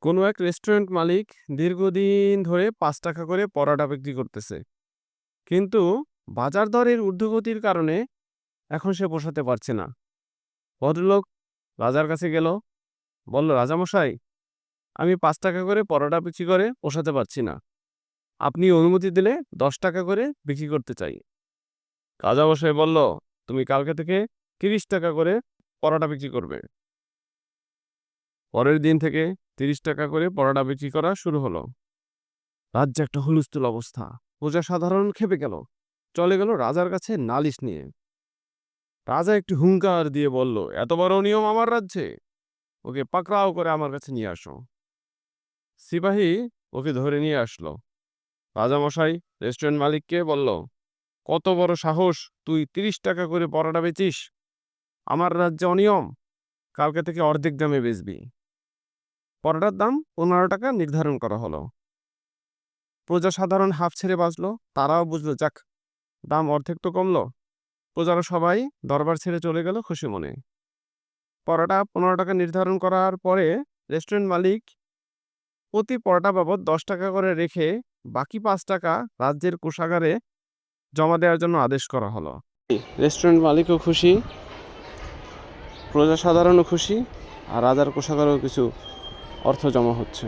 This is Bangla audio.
কোনো এক রেস্টুরেন্ট মালিক দীর্ঘদিন ধরে ৫ টাকা করে পরোটা বিক্রি করতেছে, কিন্তু বাজার দরের ঊর্ধ্বগতির কারণে এখন সে পোষাতে পারছে না। ভদ্রলোক রাজার কাছে গেল, বলল, রাজামশাই, আমি ৫ টাকা করে পরোটা বিক্রি করে পোষাতে পারছি না। আপনি অনুমতি দিলে ১০ টাকা করে বিক্রি করতে চাই। রাজামশাই বলল, তুমি কালকে থেকে ৩০ টাকা করে পরোটা বিক্রি করবে। পরের দিন থেকে ৩০ টাকা করে পরোটা বিক্রি করা শুরু হলো। রাজ্যে একটা হুলস্থুল অবস্থা। প্রজা সাধারণ ক্ষেপে গেল, চলে গেল রাজার কাছে নালিশ নিয়ে। রাজা একটু হুংকার দিয়ে বলল, এত বড় নিয়ম আমার রাজ্যে? ওকে পাকড়াও করে আমার কাছে নিয়ে আসো। সিপাহী ওকে ধরে নিয়ে আসলো। রাজামশাই রেস্টুরেন্ট মালিককে বলল, কত বড় সাহস, তুই ৩০ টাকা করে পরোটা বেচিস? আমার রাজ্যে অনিয়ম, কালকে থেকে অর্ধেক দামে বেচবি। পরোটার দাম ১৫ টাকা নির্ধারণ করা হলো। প্রজা সাধারণ হাঁফ ছেড়ে বাঁচলো। তারাও বুঝলো, যাক, দাম অর্ধেক তো কমলো। প্রজারা সবাই দরবার ছেড়ে চলে গেল খুশি মনে। পরোটা ১৫ টাকা নির্ধারণ করার পরে রেস্টুরেন্ট মালিক প্রতি পরোটা বাবদ ১০ টাকা করে রেখে বাকি ৫ টাকা রাজ্যের কোষাগারে জমা দেওয়ার জন্য আদেশ করা হলো। রেস্টুরেন্ট মালিকও খুশি, প্রজা সাধারণও খুশি, আর রাজার কোষাগারেও কিছু অর্থ জমা হচ্ছে।